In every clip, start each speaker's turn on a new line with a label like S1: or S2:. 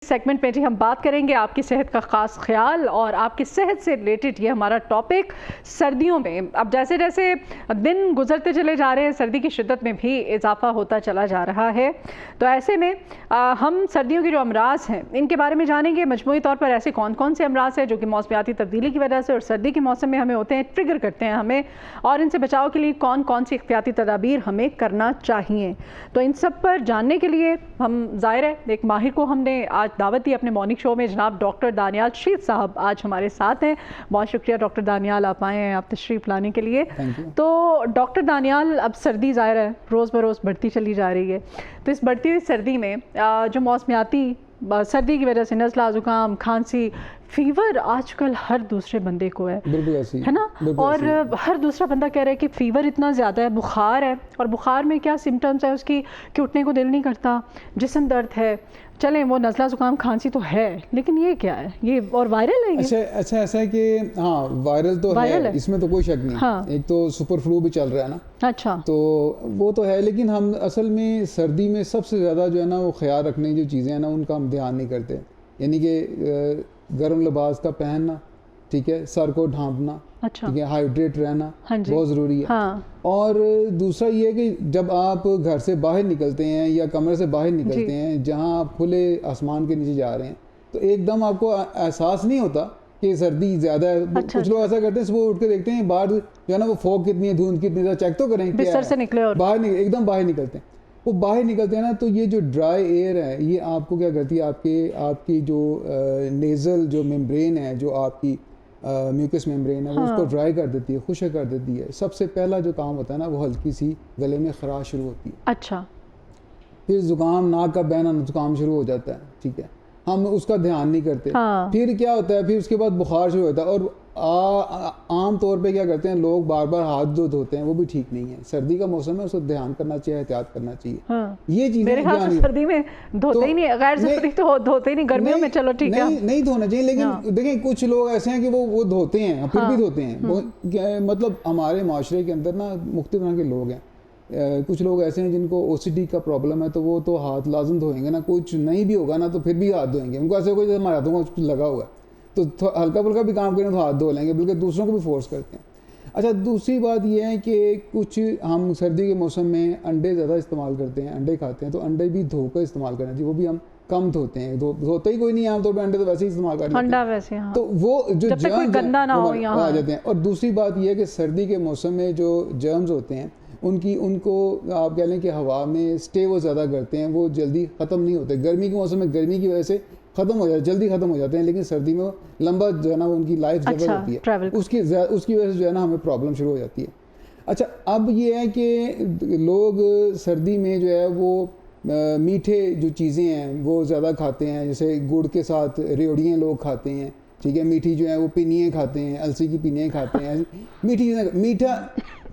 S1: Segment में जी हम बात करेंगे आपकी सेहत का ख़ास ख्याल और आपकी सेहत से रिलेटेड ये हमारा टॉपिक सर्दियों में। अब जैसे जैसे दिन गुजरते चले जा रहे हैं सर्दी की शिद्दत में भी इजाफा होता चला जा रहा है, तो ऐसे में हम सर्दियों के जो अमराज हैं इनके बारे में जानेंगे। मजमूई तौर पर ऐसे कौन कौन से अमराज हैं जो कि मौसमियाती तब्दीली की वजह से और सर्दी के मौसम में हमें होते हैं, ट्रिगर करते हैं हमें, और इनसे बचाव के लिए कौन कौन सी एहतियाती तदाबीर हमें करना चाहिए। तो इन सब पर जानने के लिए हम ज़ाहिर है एक माहिर को हमने आज दावत दी अपने मॉर्निंग शो में। जनाब डॉक्टर दानियाल शीत साहब आज हमारे साथ हैं। बहुत शुक्रिया डॉक्टर दानियाल, आप आए हैं, आप तशरीफ़ लाने के लिए। तो डॉक्टर दानियाल, अब सर्दी ज़ाहिर है रोज़ बरोज़ बढ़ती चली जा रही है, तो इस बढ़ती हुई सर्दी में जो मौसमियाती सर्दी की वजह से नज़ला, ज़ुकाम, खांसी, फ़ीवर आजकल हर दूसरे बंदे को है,
S2: बिल्कुल ऐसी
S1: है ना। और हर दूसरा बंदा कह रहा है कि फ़ीवर इतना ज़्यादा है, बुखार है, और बुखार में क्या सिम्टम्स है उसकी कि उठने को दिल नहीं करता, जिस्म दर्द है, चलें वो नज़ला ज़ुकाम खांसी तो है, लेकिन ये क्या है, ये और वायरल है ये?
S2: अच्छा ऐसा है कि हाँ वायरल तो है, इसमें तो कोई शक नहीं।
S1: हाँ।
S2: एक तो सुपर फ्लू भी चल रहा है ना।
S1: अच्छा।
S2: तो वो तो है, लेकिन हम असल में सर्दी में सबसे ज़्यादा जो है ना वो ख्याल रखने की जो चीज़ें हैं ना उनका हम ध्यान नहीं करते। यानी कि गर्म लिबास का पहनना, ठीक है, सर को ढांपना,
S1: अच्छा,
S2: ठीक है, हाइड्रेट रहना बहुत ज़रूरी है।
S1: हाँ।
S2: और दूसरा ये है कि जब आप घर से बाहर निकलते हैं या कमरे से बाहर निकलते हैं जहां आप खुले आसमान के नीचे जा रहे हैं, तो एकदम आपको एहसास नहीं होता कि सर्दी ज़्यादा है।
S1: अच्छा,
S2: कुछ लोग ऐसा करते हैं, सुबह उठ के देखते हैं बाहर जो है ना वो फॉग कितनी है, धुंध कितनी है, चेक तो करें
S1: बिस्तर से निकले और
S2: बाहर एकदम बाहर निकलते हैं। वो बाहर निकलते हैं ना तो ये जो ड्राई एयर है ये आपको क्या करती है, आपकी जो नेज़ल जो मेम्ब्रेन है, जो आपकी म्यूकस मेम्ब्रेन है, वो उसको ड्राई कर देती है, खुश्क कर देती है। सबसे पहला जो काम होता है ना वो हल्की सी गले में खराश शुरू होती है।
S1: अच्छा। फिर
S2: जुकाम, नाक का बहना, जुकाम शुरू हो जाता है, ठीक है, हम उसका ध्यान नहीं करते।
S1: हाँ।
S2: फिर क्या होता है, फिर उसके बाद बुखार शुरू होता है। और आम तौर पे क्या करते हैं लोग, बार बार हाथ जो धोते हैं, वो भी ठीक नहीं है। सर्दी का मौसम है, उसको ध्यान करना चाहिए, एहतियात करना चाहिए।
S1: हाँ।
S2: ये चीजें
S1: मेरे ख्याल से सर्दी में धोते ही नहीं, गैर ज़रूरी तो धोते ही नहीं, गर्मियों में चलो ठीक है
S2: नहीं धोना चाहिए। लेकिन देखें कुछ लोग ऐसे हैं कि वो धोते हैं, फिर भी धोते हैं। मतलब हमारे माशरे के अंदर ना मुख्तलिफ तरह के लोग हैं। कुछ लोग ऐसे हैं जिनको ओसीडी का प्रॉब्लम है, तो वो तो हाथ लाजम धोएंगे ना, कुछ नहीं भी होगा ना तो फिर भी हाथ धोएंगे। उनको ऐसे कोई हमारे हाथों में कुछ लगा हुआ है तो हल्का फुल्का भी काम करें तो हाथ धो लेंगे, बल्कि दूसरों को भी फोर्स करते हैं। अच्छा, दूसरी बात यह है कि कुछ हम सर्दी के मौसम में अंडे ज़्यादा इस्तेमाल करते हैं, अंडे खाते हैं, तो अंडे भी धोकर इस्तेमाल करना चाहिए। वो भी हम कम धोते हैं, धोते ही कोई नहीं आमतौर पर, अंडे तो वैसे ही इस्तेमाल करते हैं
S1: वैसे। हाँ।
S2: तो वो जो जर्म्स
S1: गंदा ना हो यहाँ
S2: आ जाते हैं। और दूसरी बात यह है कि सर्दी के मौसम में जो जर्म्स होते हैं उनको आप कह लें कि हवा में स्टे वो ज़्यादा करते हैं, वो जल्दी ख़त्म नहीं होते। गर्मी के मौसम में गर्मी की वजह से ख़त्म हो जाते, जल्दी ख़त्म हो जाते हैं, लेकिन सर्दी में वो लंबा जो है ना उनकी लाइफ जबरदस्त होती है, उसकी वजह से जो है ना हमें प्रॉब्लम शुरू हो जाती है। अच्छा, अब ये है कि लोग सर्दी में जो है वो मीठे जो चीज़ें हैं वो ज़्यादा खाते हैं, जैसे गुड़ के साथ रेवड़ियाँ लोग खाते हैं, ठीक है, मीठी जो है वो पिनियाँ खाते हैं, अलसी की पिनियाँ खाते हैं, मीठी मीठा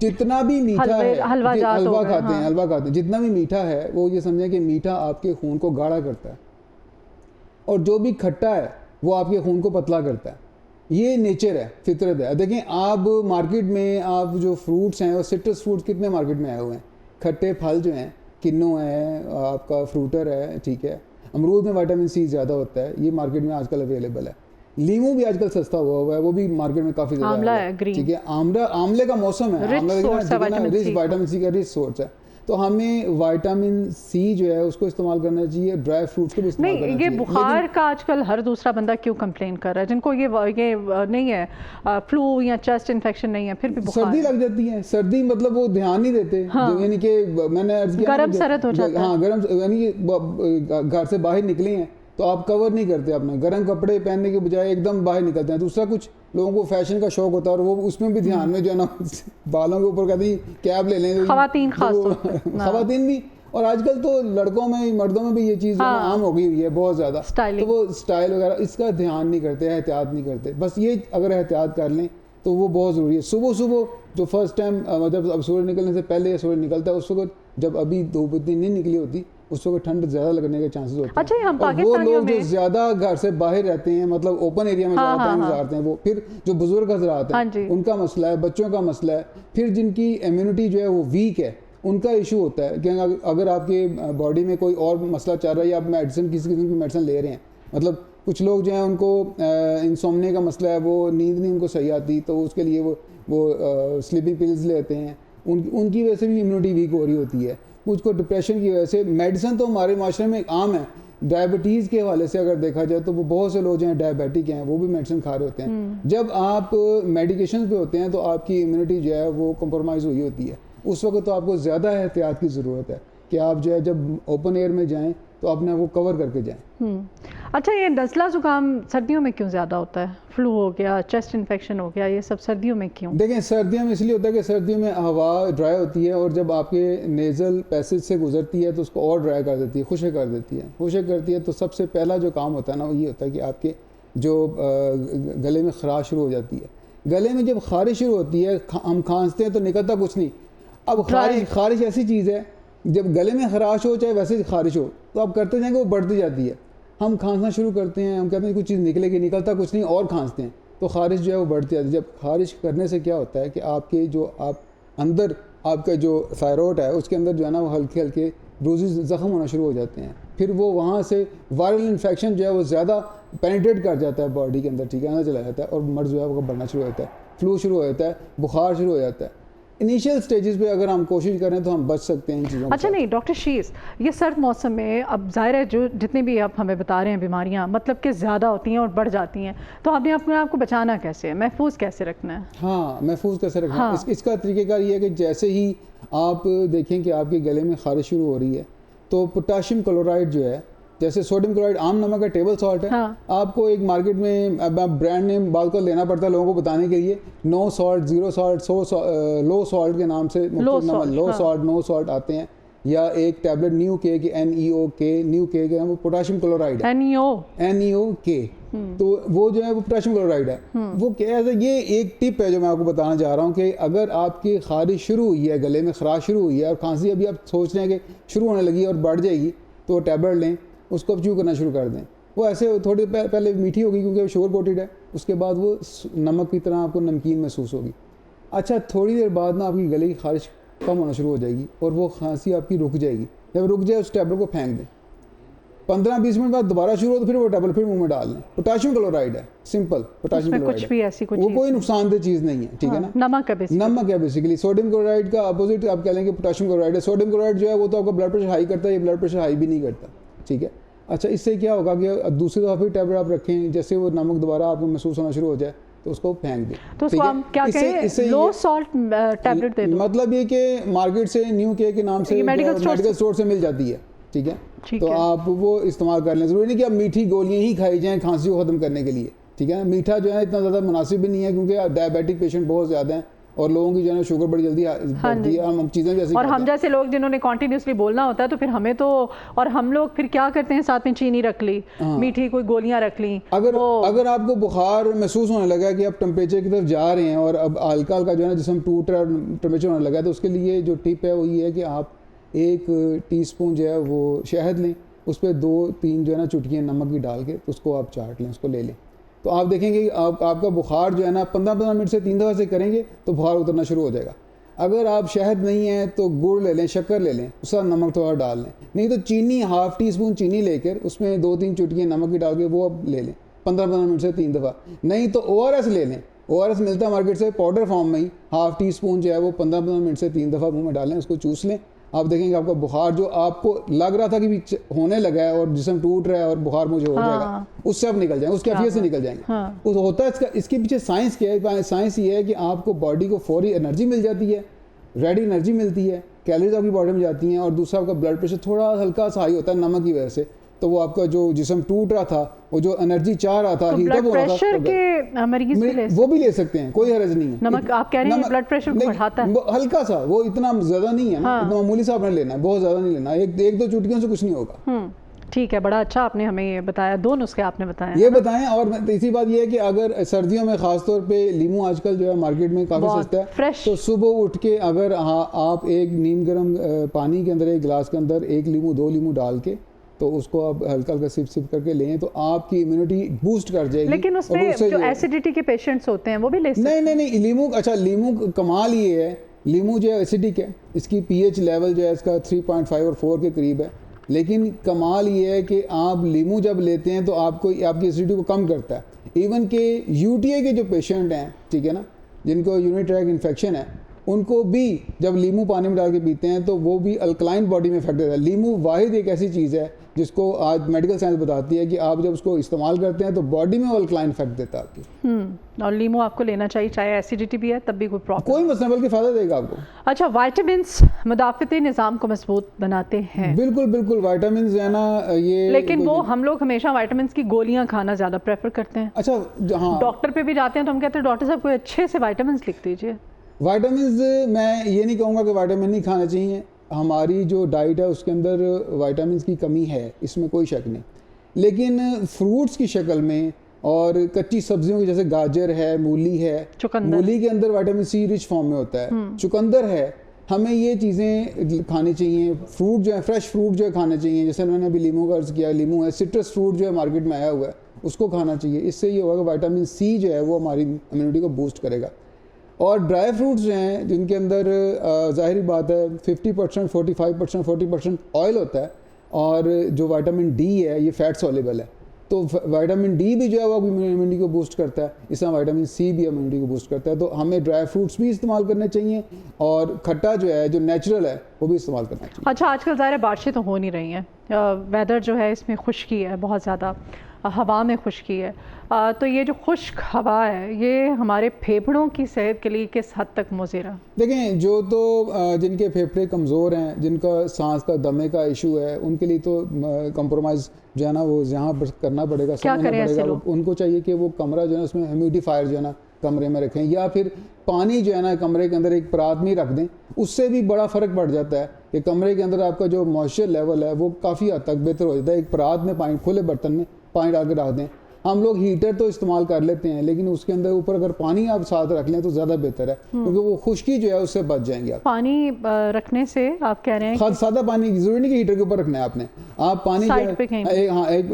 S2: जितना भी मीठा है, हलवा खाते हैं, हलवा खाते हैं, जितना भी मीठा है वो ये समझें कि मीठा आपके खून को गाढ़ा करता है, और जो भी खट्टा है वो आपके खून को पतला करता है। ये नेचर है, फितरत है। देखें आप मार्केट में आप जो फ्रूट्स हैं, और सिट्रस फ्रूट्स कितने मार्केट में आए हुए हैं, खट्टे फल जो हैं, किन्नू है, आपका फ्रूटर है, ठीक है, अमरूद में विटामिन सी ज़्यादा होता है, ये मार्केट में आजकल अवेलेबल है। लीमू भी आजकल सस्ता हुआ है, वो भी मार्केट में काफ़ी ज़्यादा है, ठीक है। आमले का मौसम है, रिच विटामिन सी का रिच सोर्स है, तो हमें विटामिन सी जो है उसको इस्तेमाल करना चाहिए। ड्राई फ्रूट्स को भी इस्तेमाल करना चाहिए।
S1: ये बुखार का आजकल हर दूसरा बंदा क्यों कंप्लेन कर रहा है, जिनको ये नहीं है, फ्लू या चेस्ट इन्फेक्शन नहीं है, फिर भी बुखार,
S2: सर्दी लग जाती है। सर्दी मतलब वो ध्यान नहीं देते, यानी कि मैंने अर्ज किया
S1: गरम सरद हो जाता है।
S2: हाँ, गरम, यानी कि घर से बाहर निकले हैं तो आप कवर नहीं करते अपना, गर्म कपड़े पहनने के बजाय एकदम बाहर निकलते हैं। दूसरा, कुछ लोगों को फैशन का शौक होता है और वो उसमें भी ध्यान में जो है ना बालों के ऊपर कहते हैं कैप ले लें, खवातीन भी, और आजकल तो लड़कों में मर्दों में भी ये चीज़ आम हो गई हुई है बहुत ज़्यादा, तो वो स्टाइल वगैरह इसका ध्यान नहीं करते, एहतियात नहीं करते। बस ये अगर एहतियात कर लें तो वो बहुत ज़रूरी है। सुबह सुबह जो फर्स्ट टाइम मतलब अब सूरज निकलने से पहले सूरज निकलता है, उस वक्त जब अभी धूप इतनी नहीं निकली होती, उस वक्त ठंड ज़्यादा लगने के चांसेस होते हैं।
S1: अच्छा, हम
S2: और वो लोग जो ज़्यादा घर से बाहर रहते हैं, मतलब ओपन एरिया में ज़्यादा टाइम गुजारते हैं, वो फिर जो बुजुर्ग हज़रात हैं उनका मसला है, बच्चों का मसला है, फिर जिनकी इम्यूनिटी जो है वो वीक है उनका इशू होता है कि अगर आपके बॉडी में कोई और मसला चल रहा है या आप मेडिसिन किसी किस्म की मेडिसिन ले रहे हैं मतलब कुछ लोग जो हैं उनको इंसोम्निया का मसला है, वो नींद नहीं उनको सही आती, तो उसके लिए वो स्लीपिंग पिल्स लेते हैं, उनकी वजह से भी इम्यूनिटी वीक हो रही होती है। कुछ को डिप्रेशन की वजह से। मेडिसिन तो हमारे माशरे में आम है, डायबिटीज़ के हवाले से अगर देखा जाए तो वो बहुत से लोग जो हैं डायबिटिक हैं, वो भी मेडिसिन खा रहे होते हैं। जब आप मेडिकेशन पे होते हैं तो आपकी इम्यूनिटी जो है वो कंप्रोमाइज़ हुई होती है, उस वक्त तो आपको ज़्यादा एहतियात की ज़रूरत है कि आप जो है जब ओपन एयर में जाएँ तो अपने आप को कवर करके जाएँ।
S1: अच्छा, ये नज़ला ज़ुकाम सर्दियों में क्यों ज़्यादा होता है? फ्लू हो गया, चेस्ट इन्फेक्शन हो गया, ये सब सर्दियों में क्यों?
S2: देखें, सर्दियों में इसलिए होता है कि सर्दियों में हवा ड्राई होती है और जब आपके नेज़ल पैसेज से गुजरती है तो उसको और ड्राई कर देती है, खुश्क कर देती है। खुश्क करती है तो सबसे पहला जो काम होता है ना वो ये होता है कि आपके जो गले में खराश शुरू हो जाती है। गले में जब खारिश शुरू होती है, हम खांसते हैं तो निकलता कुछ नहीं। अब खारिश ऐसी चीज़ है, जब गले में खराश हो चाहे वैसे खारिश हो तो आप करते जाएंगे वो बढ़ती जाती है। हम खांसना शुरू करते हैं, हम कहते हैं कुछ चीज़ निकलेगी, निकलता कुछ नहीं और खांसते हैं तो खारिश जो है वो बढ़ती जाती है। जब खारिश करने से क्या होता है कि आपके जो आप अंदर आपका जो थायरॉइड है उसके अंदर जो है ना वो हल्के हल्के ब्रूजेस ज़ख्म होना शुरू हो जाते हैं। फिर वो वहाँ से वायरल इन्फेक्शन जो है वो ज़्यादा पेनिट्रेट कर जाता है बॉडी के अंदर, ठीक है, अंदर चला जाता है और मर्ज जो है वो बढ़ना शुरू हो जाता है, फ्लू शुरू हो जाता है, बुखार शुरू हो जाता है। इनिशियल स्टेजेस पे अगर हम कोशिश करें तो हम बच सकते हैं इन चीज़ों से।
S1: अच्छा, नहीं डॉक्टर शीस, ये सर्द मौसम में अब ज़ाहिर है जो जितनी भी आप हमें बता रहे हैं बीमारियां मतलब कि ज़्यादा होती हैं और बढ़ जाती हैं, तो आपने अपने आप को बचाना कैसे है, महफूज कैसे रखना है?
S2: हाँ, महफूज कैसे रखना है, इसका तरीक़ेकार ये है कि जैसे ही आप देखें कि आपके गले में खारिश शुरू हो रही है तो पोटाशियम क्लोराइड जो है, जैसे सोडियम क्लोराइड आम नमक है, टेबल सॉल्ट है, आपको एक मार्केट में ब्रांड नेम बाल कर लेना पड़ता है लोगों को बताने के लिए, no salt, zero salt, low salt के नाम से लो सॉल्ट, नो सॉल्ट आते हैं, या एक टैबलेट न्यू के वो पोटाशियम क्लोराइड है, NEOK, तो वो जो है वो पोटाशियम क्लोराइड है। वो क्या है, ये एक टिप है जो मैं आपको बताना चाह रहा हूँ कि अगर आपकी खारिश शुरू हुई है, गले में खराश शुरू हुई है और खांसी अभी आप सोच रहे हैं कि शुरू होने लगी है और बढ़ जाएगी, तो टैबलेट लें, उसको अब च्यू करना शुरू कर दें। वो ऐसे थोड़ी पहले मीठी होगी क्योंकि वो शुगर कोटेड है, उसके बाद वो नमक की तरह आपको नमकीन महसूस होगी। अच्छा, थोड़ी देर बाद ना आपकी गले की खारिश कम होना शुरू हो जाएगी और वो खांसी आपकी रुक जाएगी। जब रुक जाए उस टैबलेट को फेंक दें, 15-20 मिनट बाद दोबारा शुरू हो तो फिर वो टैबलेट फिर मुंह में डाल लें। पोटाशियम क्लोराइड है, सिंपल पोटाशियम क्लोराइड है, वो कोई नुकसानदेह चीज़ नहीं है, ठीक है ना, नमक है बेसिकली। सोडियम क्लोराइड का अपोजिट आप कह लेंगे पोटाशियम क्लोराइड है। सोडियम क्लोराइड जो है वो तो आपका ब्लड प्रेशर हाई करता है, ये ब्लड प्रेशर हाई भी नहीं करता, ठीक है। अच्छा, इससे क्या होगा कि दूसरी दफ़ा फिर टैबलेट आप रखें, जैसे वो नमक दोबारा आपको महसूस होना शुरू हो जाए तो उसको फेंक दें।
S1: तो उसको हम क्या कहें, लो सॉल्ट टैबलेट दे दो।
S2: मतलब ये कि मार्केट से NEOK के नाम से मेडिकल स्टोर से मिल जाती है, ठीक है, तो आप वो इस्तेमाल कर लें। ज़रूरी नहीं कि आप मीठी गोलियां ही खाई जाएं खांसी को ख़त्म करने के लिए, ठीक है। मीठा जो है इतना ज़्यादा मुनासिब भी नहीं है क्योंकि डायबिटिक पेशेंट बहुत ज़्यादा हैं और लोगों की जो है शुगर बड़ी जल्दी बढ़ती है, हम चीज़ें जैसे
S1: और हम जैसे लोग जिन्होंने कॉन्टीन्यूसली बोलना होता है तो फिर हमें तो, और हम लोग फिर क्या करते हैं, साथ में चीनी रख ली, मीठी कोई गोलियां रख ली।
S2: अगर आपको बुखार महसूस होने लगा कि आप टेम्परेचर की तरफ जा रहे हैं और अब हल्का हल्का जो है ना जिसम टूट रहा है, टेम्परेचर होने लगा है, तो उसके लिए जो टिप है वो ये है कि आप 1 टीस्पून जो है वो शहद लें, उस पर 2-3 जो है ना चुटकियाँ नमक की डाल के उसको आप चाट लें, उसको ले लें, तो आप देखेंगे कि आपका बुखार जो है ना 15-15 मिनट से 3 दफ़ा से करेंगे तो बुखार उतरना शुरू हो जाएगा। अगर आप शहद नहीं है तो गुड़ ले लें, शक्कर ले लें, उसका नमक थोड़ा डाल लें, नहीं तो चीनी 1/2 टीस्पून चीनी लेकर उसमें 2-3 चुटकियाँ नमक की डाल के वो अब ले लें 15-15 मिनट से 3 दफ़ा। नहीं तो ORS ले लें, ORS मिलता है मार्केट से पाउडर फॉर्म में ही, 1/2 टीस्पून जो है वो 15-15 मिनट से 3 दफ़ा मुँह में डालें, उसको चूस लें। आप देखेंगे आपका बुखार जो आपको लग रहा था कि होने लगा है और जिस्म टूट रहा है और बुखार मुझे हो जाएगा, उससे आप निकल जाएंगे, उस कैफियत से निकल जाएंगे। उस होता है इसके पीछे साइंस क्या है? साइंस ये है कि आपको बॉडी को फौरी एनर्जी मिल जाती है, रेडी एनर्जी मिलती है, कैलोरीज आपकी बॉडी में जाती हैं, और दूसरा आपका ब्लड प्रेशर थोड़ा हल्का सा हाई होता है नमक की वजह से, तो वो आपका जो जिस्म टूट रहा था, वो जो एनर्जी चाह रहा था,
S1: हीटअप हो रहा था,
S2: वो भी ले सकते हैं, कोई हर्ज नहीं है।
S1: नमक आप कह रहे हैं ब्लड प्रेशर को बढ़ाता है,
S2: हल्का सा, वो इतना ज्यादा नहीं है ना, इतना मामूली सा आपने लेना है, बहुत ज्यादा नहीं लेना, 1-2 चुटकियों से कुछ नहीं होगा।
S1: ठीक है, बड़ा अच्छा आपने हमें ये बताया, 2 नुस्खे आपने बताए
S2: ये बताएं। और तीसरी बात ये है कि अगर सर्दियों में खासतौर पे लीमू आजकल जो है मार्केट में काफ़ी सस्ता है, तो सुबह उठ के अगर आप एक नीम गर्म पानी के अंदर, एक गिलास के अंदर 1 लीमू 2 लीमू डाल के तो उसको आप हल्का हल्का सिप करके लें तो आपकी इम्यूनिटी बूस्ट कर जाएगी।
S1: लेकिन उसमें जो एसिडिटी के पेशेंट्स होते हैं वो भी ले सकते हैं?
S2: नहीं, लीमू, अच्छा लीमू कमाल ये है, लीमू जो है एसिडिक है, इसकी pH लेवल जो है इसका 3.5 और 4 के करीब है, लेकिन कमाल ये है कि आप लीमू जब लेते हैं तो आपको आपकी एसिडिटी को कम करता है। इवन के यूटीआई के जो पेशेंट हैं, ठीक है ना, जिनको यूरिनरी ट्रैक्ट इन्फेक्शन है, उनको भी जब लीमू पानी में डाल के पीते हैं तो वो भी अल्कलाइन बॉडी में इफेक्ट देता है। लीमू वाहिद एक ऐसी चीज़ है जिसको आज मेडिकल साइंस बताती है कि आप जब उसको इस्तेमाल करते हैं तो बॉडी में वो अल्कलाइन इफेक्ट देता है आपकी।
S1: और लीमू आपको लेना चाहिए, चाहे एसिडिटी भी है तब भी कोई प्रॉब्लम,
S2: कोई मसला, बल्कि फ़ायदा देगा आपको।
S1: अच्छा, वाइटामिन्स मुदाफ़ती निज़ाम को मजबूत बनाते हैं।
S2: बिल्कुल बिल्कुल, वाइटामिन है ना ये,
S1: लेकिन वो हम लोग हमेशा वाइटामिन की गोलियां खाना ज़्यादा प्रेफर करते हैं।
S2: अच्छा, हाँ,
S1: डॉक्टर पे भी जाते हैं तो हम कहते हैं डॉक्टर साहब कोई अच्छे से वाइटामिन लिख दीजिए।
S2: वाइटामिन मैं ये नहीं कहूँगा कि वाइटामिन नहीं खाने चाहिए, हमारी जो डाइट है उसके अंदर वाइटामिन की कमी है, इसमें कोई शक नहीं, लेकिन फ्रूट्स की शक्ल में और कच्ची सब्जियों की, जैसे गाजर है, मूली है, मूली के अंदर विटामिन सी रिच फॉर्म में होता है, चुकंदर है, हमें ये चीज़ें खानी चाहिए। फ्रूट जो है, फ्रेश फ्रूट जो है खाने चाहिए, जैसे मैंने अभी लीमू का अर्ज़ किया, लीमू है, सिट्रस फ्रूट जो है मार्केट में आया हुआ है उसको खाना चाहिए। इससे ये होगा कि विटामिन सी जो है वो हमारी इम्यूनिटी को बूस्ट करेगा। और ड्राई फ्रूट्स जो हैं जिनके अंदर ज़ाहिर बात है 50%, 45%, 40% ऑयल होता है, और जो विटामिन डी है ये फैट सॉल्युबल है, तो विटामिन डी भी जो है वो इम्यूनिटी को बूस्ट करता है, इस तरह विटामिन सी भी इम्यूनिटी को बूस्ट करता है। तो हमें ड्राई फ्रूट्स भी इस्तेमाल करने चाहिए और खट्टा जो है जो नेचुरल है वो भी इस्तेमाल करना चाहिए।
S1: अच्छा, आजकल ज़ाहिर बारिशें तो हो नहीं रही हैं, वेदर जो है इसमें खुश्की है, बहुत ज़्यादा हवा में खुश्की है, तो ये जो खुश्क हवा है ये हमारे फेफड़ों की सेहत के लिए किस हद तक मुज़िर है?
S2: देखें, जो तो जिनके फेफड़े कमज़ोर हैं, जिनका सांस का दमे का इशू है, उनके लिए तो कंप्रोमाइज़ जो है ना वो यहाँ पर करना पड़ेगा, समझना पड़ेगा। उनको चाहिए कि वो कमरा जो है उसमें ह्यूमिडिफायर जो है ना कमरे में रखें, या फिर पानी जो है ना कमरे के अंदर एक परात में रख दें, उससे भी बड़ा फ़र्क पड़ जाता है कि कमरे के अंदर आपका जो मॉइस्चर लेवल है वो काफ़ी हद तक बेहतर हो जाता है। एक परात में पानी, खुले बर्तन में पानी डाल के रख दें। हम लोग हीटर तो इस्तेमाल कर लेते हैं, लेकिन उसके अंदर ऊपर अगर पानी आप साथ रख लें तो ज़्यादा बेहतर है, क्योंकि वो खुश्की जो है उससे बच जाएंगे आप।
S1: पानी रखने से आप कह रहे हैं
S2: सादा पानी, जरूरी नहीं कि हीटर के ऊपर रखना है आपने, आप पानी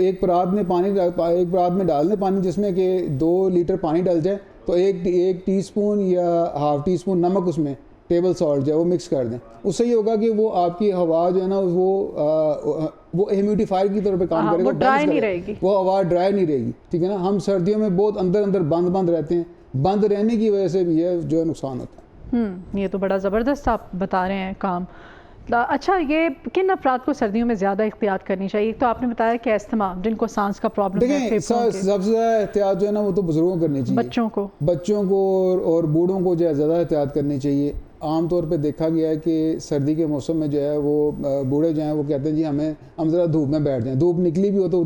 S2: एक परात में पानी, एक परात में डाल दें पानी, जिसमें कि 2 लीटर पानी डल जाए, तो एक टीस्पून या हाफ टी स्पून नमक, उसमें टेबल सॉल्ट जो है वो मिक्स कर दें। उससे ये होगा कि वो आपकी हवा जो है ना वो ह्यूमिडिफायर की तौर पे काम करेगा,
S1: वो ड्राई नहीं रहेगी,
S2: वो हवा ड्राई नहीं रहेगी, ठीक है ना। हम सर्दियों में बहुत अंदर अंदर बंद रहते हैं, बंद रहने की वजह से भी है जो है नुकसान होता है।
S1: ये तो बड़ा ज़बरदस्त आप बता रहे हैं काम। अच्छा, ये किन अफराद को सर्दियों में ज़्यादा एहतियात करनी चाहिए? एक तो आपने बताया कि अस्थमा, जिनको सांस का प्रॉब्लम है,
S2: सबसे ज़्यादा एहतियात जो है ना वो तो बुजुर्गों को करनी चाहिए, बच्चों को और बूढ़ों को जो है ज़्यादा एहतियात करनी चाहिए। आम तौर पे देखा गया है कि सर्दी के मौसम में जो है वो बूढ़े जो हैं वो कहते हैं जी हम ज़रा धूप में बैठ जाएं, धूप निकली भी हो तो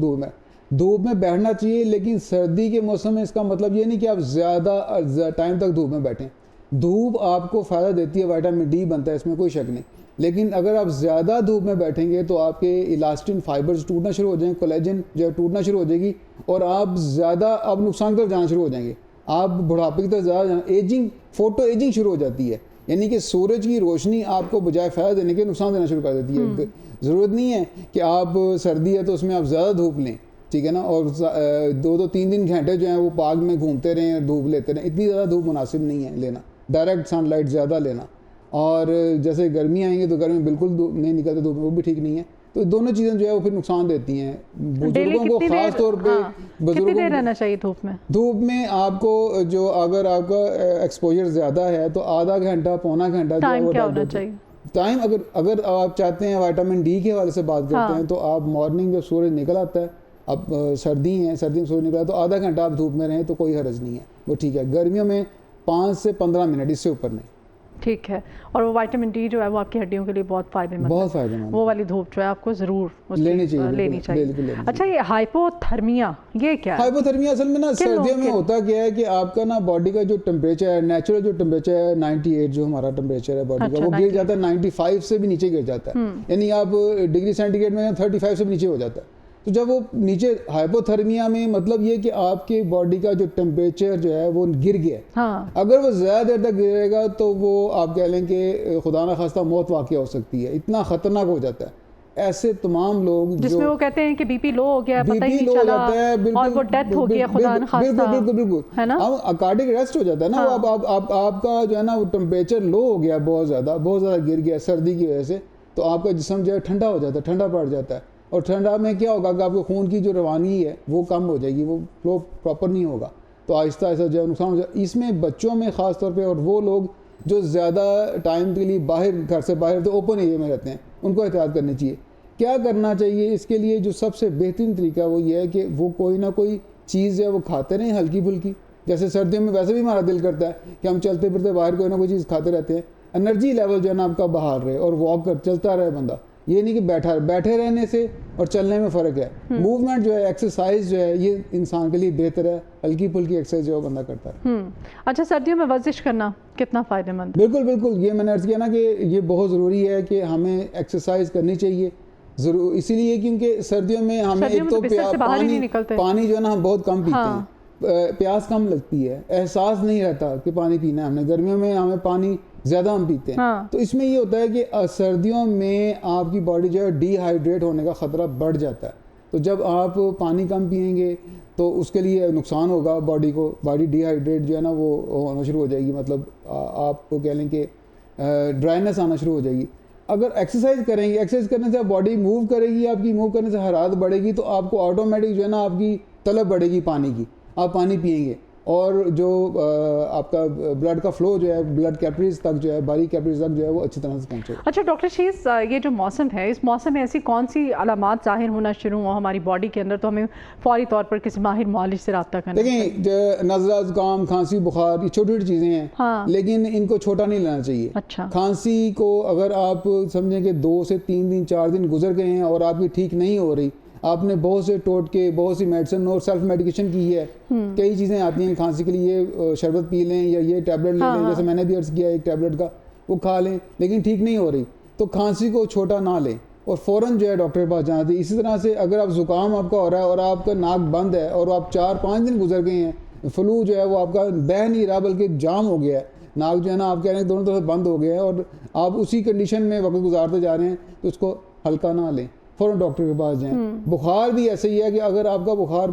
S2: धूप में बैठना चाहिए, लेकिन सर्दी के मौसम में इसका मतलब ये नहीं कि आप ज़्यादा टाइम तक धूप में बैठें। धूप आपको फ़ायदा देती है, विटामिन डी बनता है, इसमें कोई शक नहीं, लेकिन अगर आप ज़्यादा धूप में बैठेंगे तो आपके इलास्टिन फाइबर्स टूटना शुरू हो जाएंगे, कोलेजन जो है टूटना शुरू हो जाएगी, और आप ज़्यादा अब नुकसान की तरफ जाना शुरू हो जाएंगे, आप बुढ़ापे की तरफ ज़्यादा एजिंग, फोटो एजिंग शुरू हो जाती है, यानी कि सूरज की रोशनी आपको बजाय फ़ायदा देने के नुकसान देना शुरू कर देती है। ज़रूरत नहीं है कि आप सर्दी है तो उसमें आप ज़्यादा धूप लें, ठीक है ना, और 2-3 घंटे जो हैं वो पार्क में घूमते रहें, धूप लेते रहें, इतनी ज़्यादा धूप मुनासिब नहीं है लेना, डायरेक्ट सनलाइट ज़्यादा लेना। और जैसे गर्मी आएंगी तो गर्मी बिल्कुल नहीं निकलते धूप में, वो भी ठीक नहीं है। तो दोनों चीज़ें जो है वो फिर नुकसान देती हैं बुजुर्गों को, खास तौर पे
S1: बुजुर्गों को रहना चाहिए धूप में।
S2: धूप में आपको जो अगर आपका एक्सपोजर ज़्यादा है तो आधा घंटा पौना घंटा
S1: टाइम क्या होना चाहिए?
S2: टाइम अगर आप चाहते हैं विटामिन डी के हवाले से बात करते हैं तो आप मॉर्निंग जब सूरज निकल आता है, अब सर्दी में सूरज निकला तो आधा घंटा आप धूप में रहें तो कोई हर्ज नहीं है, वो ठीक है। गर्मियों में 5 से 15 मिनट, इससे ऊपर नहीं, ठीक
S1: है। और वो विटामिन डी जो है वो आपकी हड्डियों के लिए बहुत फ़ायदेमंद है, वो वाली धूप जो है आपको ज़रूर लेनी चाहिए। अच्छा, ये हाइपोथर्मिया ये क्या है?
S2: हाइपोथर्मिया असल में ना सर्दियों में होता क्या है कि आपका ना बॉडी का जो टेम्परेचर है, नेचुरल जो टेम्परेचर है 98 जो हमारा टेम्परेचर है बॉडी का, वो गिर जाता है 95 से भी नीचे गिर जाता है, यानी आप डिग्री सेंटीग्रेड में 35 से भी नीचे हो जाता है। तो जब वो नीचे हाइपोथर्मिया में मतलब ये कि आपके बॉडी का जो टेम्परेचर जो है वो गिर गया,
S1: हाँ।
S2: अगर वो ज़्यादा देर तक गिरेगा तो वो आप कह लें कि खुदा न खास्ता मौत वाक़या हो सकती है, इतना ख़तरनाक हो जाता है। ऐसे तमाम लोग
S1: जिसमें वो कहते हैं कि बीपी लो हो गया, पता ही नहीं चला, और वो डेथ हो गया, खुदा न खास्ता,
S2: बिल्कुल
S1: है ना,
S2: कार्डियक अरेस्ट हो जाता है ना। हाँ। आपका जो है ना वो टेम्परेचर लो हो गया, बहुत ज़्यादा गिर गया सर्दी की वजह से, तो आपका जिस्म जो है ठंडा हो जाता है, ठंडा पड़ जाता है। और ठंडा में क्या होगा कि आपको खून की जो रवानी है वो कम हो जाएगी, वो फ्लो प्रॉपर नहीं होगा, तो आहिस्ता आहिस्ता जो है नुकसान हो जाए। इसमें बच्चों में ख़ास तौर पे, और वो लोग जो ज़्यादा टाइम के लिए बाहर, घर से बाहर तो ओपन एरिया में रहते हैं, उनको एहतियात करनी चाहिए। क्या करना चाहिए इसके लिए? जो सबसे बेहतरीन तरीका वो ये है कि वो कोई ना कोई चीज़ है वो खाते रहें हल्की फुल्की। जैसे सर्दियों में वैसे भी हमारा दिल करता है कि हम चलते फिरते बाहर कोई ना कोई चीज़ खाते रहते हैं। एनर्जी लेवल जो है ना आपका बहाल रहे, और वॉक कर चलता रहे बंदा, ये नहीं कि बैठे रहने से और चलने में फ़र्क है। मूवमेंट जो है, एक्सरसाइज जो है, ये इंसान के लिए बेहतर है। हल्की फुल्की एक्सरसाइज जो बंदा करता है।
S1: अच्छा, सर्दियों में वर्जिश करना कितना फ़ायदेमंद?
S2: बिल्कुल बिल्कुल, ये मैंने अर्ज़ किया ना कि ये बहुत ज़रूरी है कि हमें एक्सरसाइज करनी चाहिए ज़रूर, इसीलिए क्योंकि सर्दियों में हमें एक तो पानी जो है ना हम बहुत कम पीते हैं, प्यास कम लगती है, एहसास नहीं रहता कि पानी पीना है हमने। गर्मियों में हमें पानी ज़्यादा हम पीते हैं। तो इसमें ये होता है कि सर्दियों में आपकी बॉडी जो है डिहाइड्रेट होने का ख़तरा बढ़ जाता है। तो जब आप पानी कम पिएंगे तो उसके लिए नुकसान होगा बॉडी को, बॉडी डिहाइड्रेट जो है ना वो होना शुरू हो जाएगी, मतलब आपको कह लें कि ड्राइनेस आना शुरू हो जाएगी। अगर एक्सरसाइज करेंगे, एक्सरसाइज करने से बॉडी मूव करेगी, आपकी मूव करने से हरारत बढ़ेगी, तो आपको ऑटोमेटिक जो है ना आपकी तलब बढ़ेगी पानी की, आप पानी पिएंगे, और जो आपका ब्लड का फ्लो जो है, ब्लड कैपिलरीज तक जो है, बारीक कैपिलरीज तक जो है वो अच्छी तरह से पहुंचेगा।
S1: अच्छा डॉक्टर शीस, ये जो मौसम है, इस मौसम में ऐसी कौन सी अलामात ज़ाहिर होना शुरू हो हमारी बॉडी के अंदर, तो हमें फौरी तौर पर किसी माहिर मुआलिज से रब्ता करना?
S2: देखिए, नज़ला, ज़ुकाम, खांसी, बुखार, ये छोटी छोटी चीज़ें हैं। हाँ। लेकिन इनको छोटा नहीं लेना चाहिए।
S1: अच्छा।
S2: खांसी को अगर आप समझें कि 2 से 3 दिन 4 दिन गुजर गए हैं और आपकी ठीक नहीं हो रही, आपने बहुत से टोटके, बहुत सी मेडिसिन और सेल्फ मेडिकेशन की है, कई चीज़ें आती हैं खांसी के लिए, ये शरबत पी लें या ये टैबलेट ले लें, जैसे मैंने भी अर्ज़ किया एक टैबलेट का, वो खा लें, लेकिन ठीक नहीं हो रही, तो खांसी को छोटा ना लें और फ़ौरन जो है डॉक्टर के पास जाना चाहिए। इसी तरह से अगर आप ज़ुकाम आपका हो रहा है और आपका नाक बंद है और आप 4-5 दिन गुजर गए हैं, फ्लू जो है वो आपका बह नहीं रहा बल्कि जाम हो गया है, नाक जो है ना आप कह रहे हैं दोनों तरफ बंद हो गया है और आप उसी कंडीशन में वक्त गुजारते जा रहे हैं, तो उसको हल्का ना लें, फ़ौरन डॉक्टर के पास जाएं। बुखार भी ऐसे ही है कि अगर आपका बुखार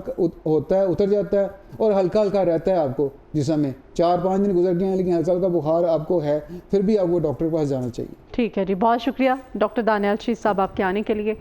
S2: होता है, उतर जाता है और हल्का हल्का रहता है आपको जिस्म में, 4-5 दिन गुजर गए हैं लेकिन हल्का हल्का बुखार आपको है, फिर भी आपको डॉक्टर के पास जाना चाहिए।
S1: ठीक है जी, बहुत शुक्रिया डॉक्टर दानियाल शीस साहब आपके आने के लिए।